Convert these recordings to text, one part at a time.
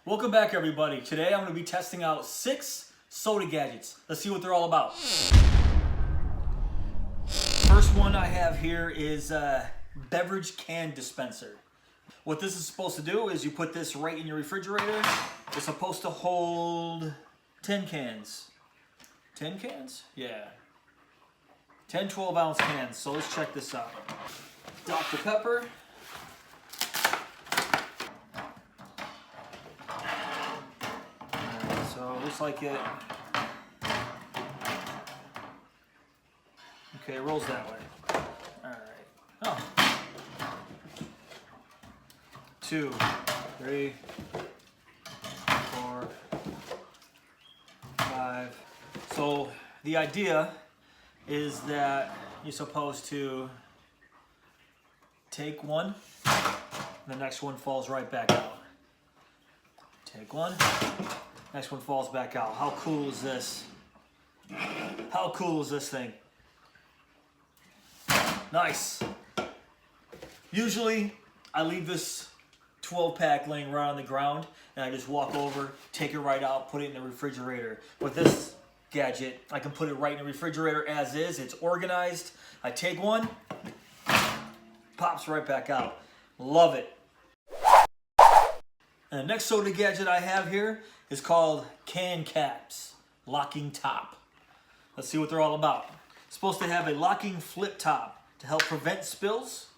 Welcome back, everybody. Today I'm going to be testing out 6 soda gadgets. Let's see what they're all about. First one I have here is Beverage Can Dispenser. What this is supposed to do is you put this right in your refrigerator. It's supposed to hold 10 cans. 10 cans? Yeah. 10 12-ounce cans. So let's check this out. Dr. Pepper. So it looks like it. Okay, it rolls that way. Alright. Oh. 2, 3, 4, 5. So the idea is that you're supposed to take one, the next one falls right back out. Take one, next one falls back out. How cool is this? How cool is this thing? Nice. Usually I leave this 12-pack laying right on the ground and I just walk over, take it right out, put it in the refrigerator. With this gadget, I can put it right in the refrigerator as is. It's organized. I take one, pops right back out. Love it. And the next soda gadget I have here is called can caps, locking top. Let's see what they're all about. It's supposed to have a locking flip top to help prevent spills,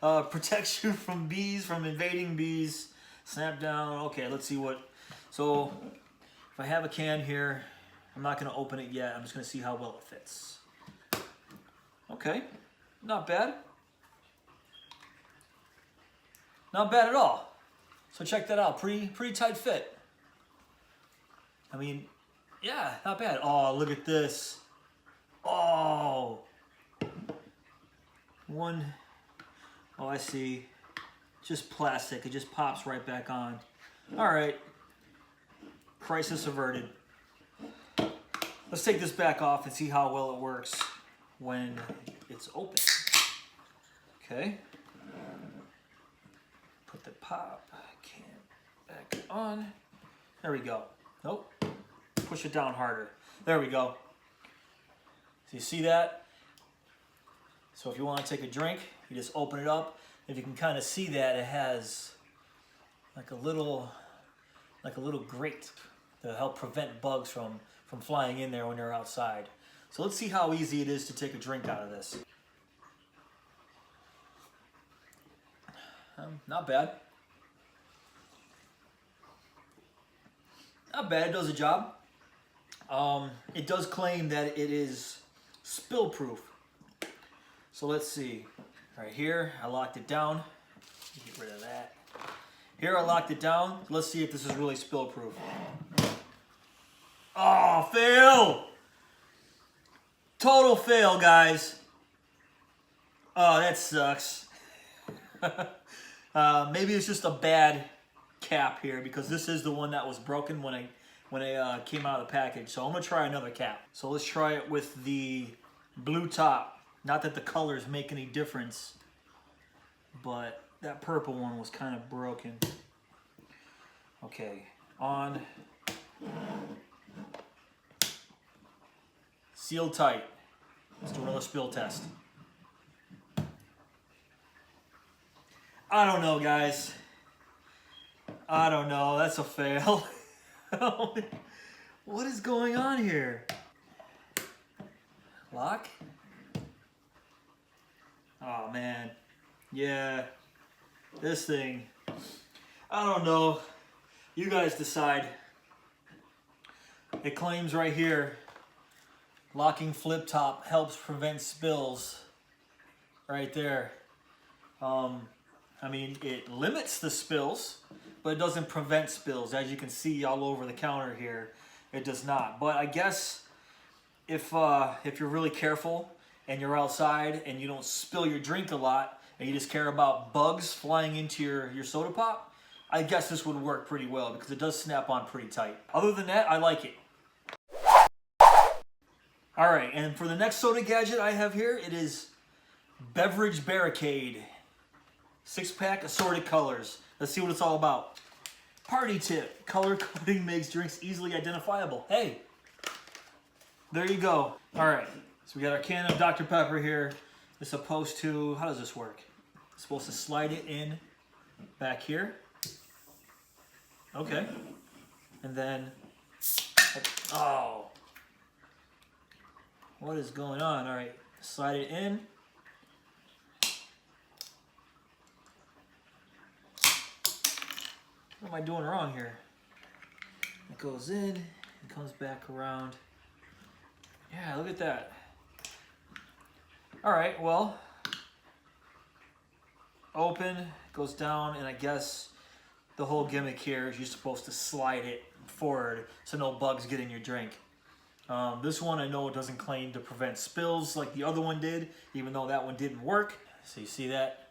protects you from bees, from invading bees. Snap down. Okay, let's see what. So if I have a can here, I'm not going to open it yet. I'm just going to see how well it fits. Okay, not bad. Not bad at all. So check that out. Pretty tight fit. I mean, yeah, not bad. Oh, look at this. Oh. One. Oh, I see. Just plastic. It just pops right back on. All right. Crisis averted. Let's take this back off and see how well it works when it's open. Okay. Put the pop can back on. There we go. Nope. Push it down harder. There we go. So you see that? So if you want to take a drink, you just open it up. If you can kind of see that, it has like a little grate to help prevent bugs from flying in there when they're outside. So let's see how easy it is to take a drink out of this. Not bad. Not bad, it does a job. It does claim that it is spill proof. So let's see. Right here, I locked it down. Get rid of that. Here I locked it down. Let's see if this is really spill proof. Oh, fail! Total fail, guys. Oh, that sucks. Maybe it's just a bad cap here because this is the one that was broken when I came out of the package. So I'm gonna try another cap. So let's try it with the blue top. Not that the colors make any difference, but that purple one was kind of broken. Okay, on. Sealed tight. Let's do another spill test. I don't know, guys. I don't know. That's a fail. What is going on here? Lock? Oh, man. Yeah. This thing. I don't know. You guys decide. It claims right here, locking flip top helps prevent spills. Right there. I mean, it limits the spills, but it doesn't prevent spills. As you can see all over the counter here, it does not. But I guess if you're really careful and you're outside and you don't spill your drink a lot and you just care about bugs flying into your soda pop, I guess this would work pretty well because it does snap on pretty tight. Other than that, I like it. All right, and for the next soda gadget I have here, it is Beverage Barricade. 6-pack, assorted colors. Let's see what it's all about. Party tip, color coding makes drinks easily identifiable. Hey, there you go. All right, so we got our can of Dr. Pepper here. It's supposed to, how does this work? It's supposed to slide it in back here. Okay. And then, oh. What is going on? All right, slide it in. What am I doing wrong here? It goes in, it comes back around. Yeah, look at that. All right, well, open, goes down, and I guess the whole gimmick here is you're supposed to slide it forward so no bugs get in your drink. This one I know it doesn't claim to prevent spills like the other one did, even though that one didn't work. So you see that?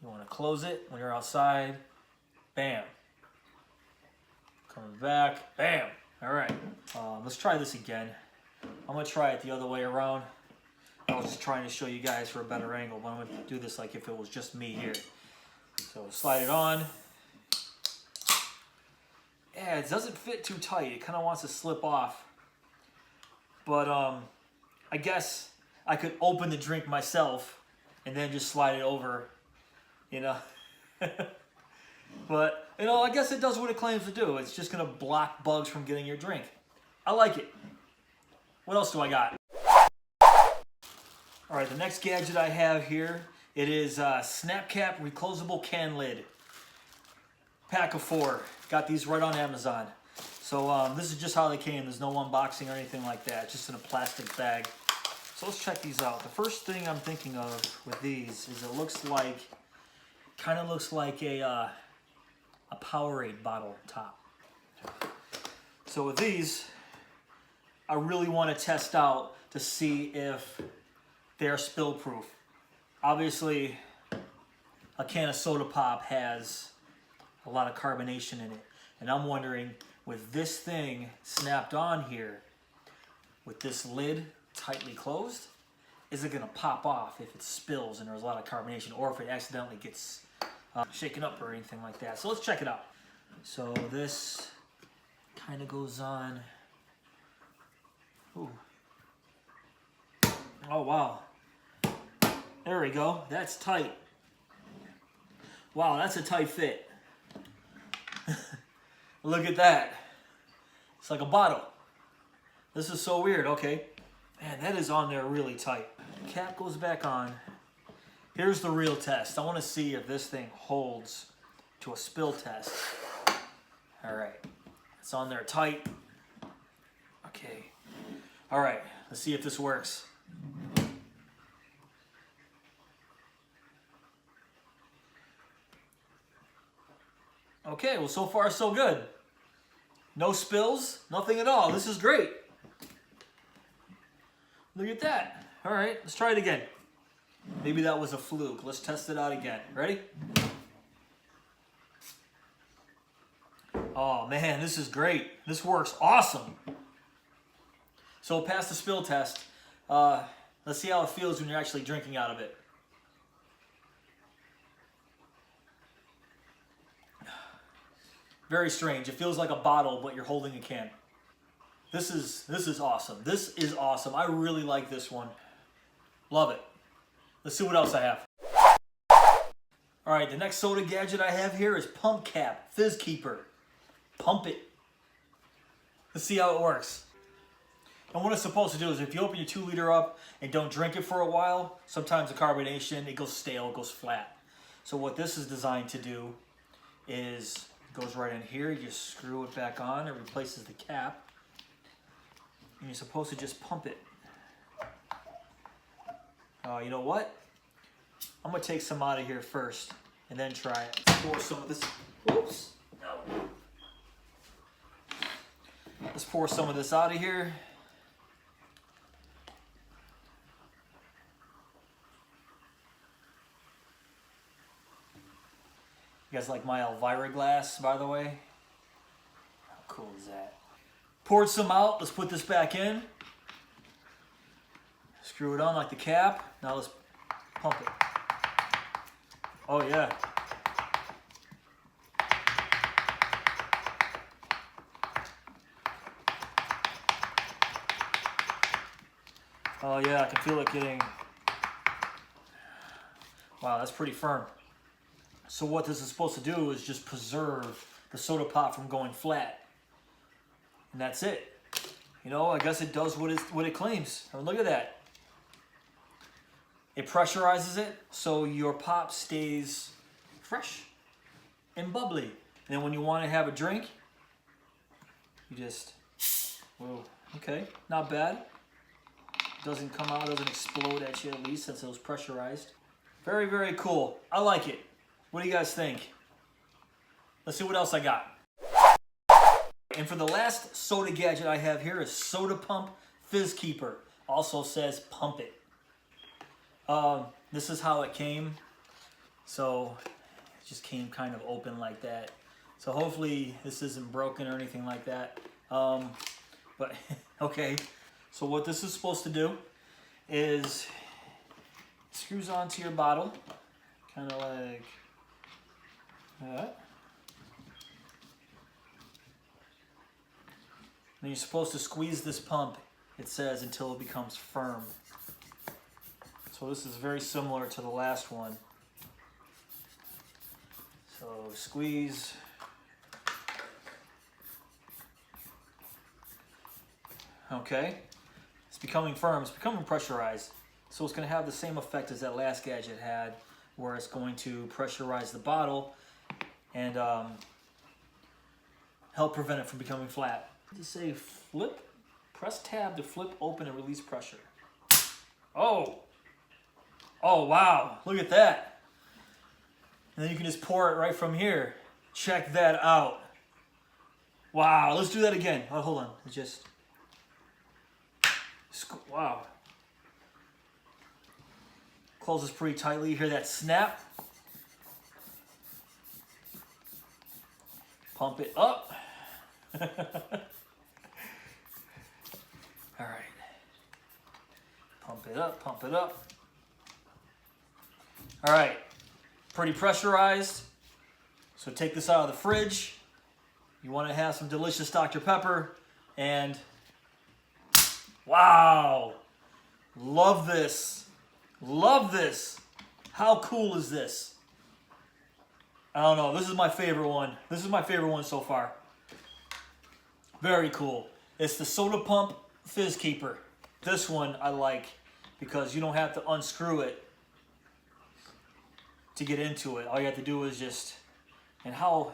You want to close it when you're outside. Bam. Coming back. Bam. All right. Let's try this again. I'm going to try it the other way around. I was just trying to show you guys for a better angle, but I'm going to do this like if it was just me here. So slide it on. Yeah, it doesn't fit too tight. It kind of wants to slip off. But I guess I could open the drink myself and then just slide it over, you know. But, you know, I guess it does what it claims to do. It's just going to block bugs from getting your drink. I like it. What else do I got? All right, the next gadget I have here, it is Snap Capp Re-closable can lid. Pack of 4. Got these right on Amazon. So this is just how they came. There's no unboxing or anything like that. Just in a plastic bag. So let's check these out. The first thing I'm thinking of with these is it looks like, kind of looks like a Powerade bottle top. So with these, I really want to test out to see if they're spill proof. Obviously, a can of soda pop has a lot of carbonation in it. And I'm wondering, with this thing snapped on here, with this lid tightly closed, is it gonna pop off if it spills and there's a lot of carbonation, or if it accidentally gets shaken up or anything like that? So let's check it out. So this kind of goes on. Ooh. Oh wow. There we go, that's tight. Wow, that's a tight fit. Look at that. It's like a bottle. This is so weird. Okay. Man, that is on there really tight. Cap goes back on. Here's the real test. I want to see if this thing holds to a spill test. All right. It's on there tight. Okay. All right. Let's see if this works. Okay, well, so far so good. No spills, nothing at all. This is great. Look at that. All right, let's try it again. Maybe that was a fluke. Let's test it out again. Ready? Oh man, this is great. This works awesome. So past the spill test. Let's see how it feels when you're actually drinking out of it. Very strange. It feels like a bottle, but you're holding a can. This is awesome. This is awesome. I really like this one. Love it. Let's see what else I have. All right, the next soda gadget I have here is Pump Cap Fizz-Keeper. Pump it. Let's see how it works. And what it's supposed to do is if you open your 2-liter up and don't drink it for a while, sometimes the carbonation, it goes stale, it goes flat. So what this is designed to do is goes right in here, you screw it back on, it replaces the cap, and you're supposed to just pump it. You know what? I'm gonna take some out of here first, and then try it. Let's pour some of this. Whoops! No. Let's pour some of this out of here. You guys like my Elvira glass, by the way? How cool is that? Poured some out. Let's put this back in. Screw it on like the cap. Now let's pump it. Oh yeah. Oh yeah, I can feel it getting, wow, that's pretty firm. So what this is supposed to do is just preserve the soda pop from going flat. And that's it. You know, I guess it does what it claims. I mean, look at that. It pressurizes it so your pop stays fresh and bubbly. And then when you want to have a drink, you just, whoa, okay, not bad. Doesn't come out, doesn't explode at you, at least, since it was pressurized. Very, very cool. I like it. What do you guys think? Let's see what else I got. And for the last soda gadget I have here is Soda Pump Fizz-Keeper. Also says pump it. This is how it came. So it just came kind of open like that. So hopefully this isn't broken or anything like that. But okay. So what this is supposed to do is it screws onto your bottle, kind of like that. And you're supposed to squeeze this pump, it says, until it becomes firm. So this is very similar to the last one. So squeeze. Okay. It's becoming firm, it's becoming pressurized. So it's going to have the same effect as that last gadget had, where it's going to pressurize the bottle and help prevent it from becoming flat. Does it say flip? Press tab to flip open and release pressure. Oh! Oh wow, look at that. And then you can just pour it right from here. Check that out. Wow, let's do that again. Oh, hold on, just... Wow. Closes pretty tightly. You hear that snap. Pump it up. All right. Pump it up, pump it up. All right. Pretty pressurized. So take this out of the fridge. You want to have some delicious Dr. Pepper and wow, love this, love this. How cool is this? I don't know, this is my favorite one. This is my favorite one so far. Very cool. It's the Soda Pump Fizz-Keeper. This one I like because you don't have to unscrew it to get into it. All you have to do is just, and how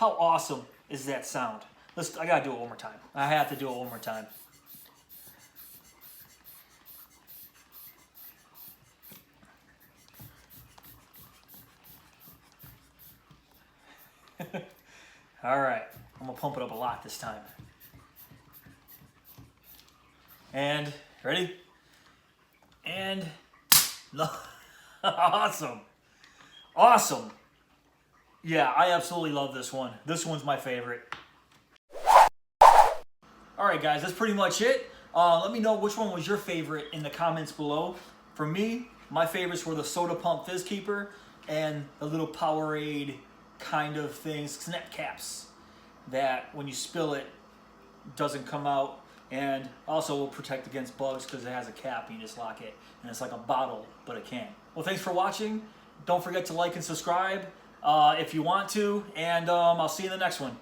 awesome is that sound? I gotta do it one more time. I have to do it one more time. All right, I'm gonna pump it up a lot this time. And, ready? And, awesome. Awesome. Yeah, I absolutely love this one. This one's my favorite. All right, guys, that's pretty much it. Let me know which one was your favorite in the comments below. For me, my favorites were the Soda Pump Fizz-Keeper and the little Powerade kind of things, snap caps, that when you spill it, doesn't come out, and also will protect against bugs because it has a cap, you just lock it, and it's like a bottle, but it can't. Well, thanks for watching. Don't forget to like and subscribe if you want to, and I'll see you in the next one.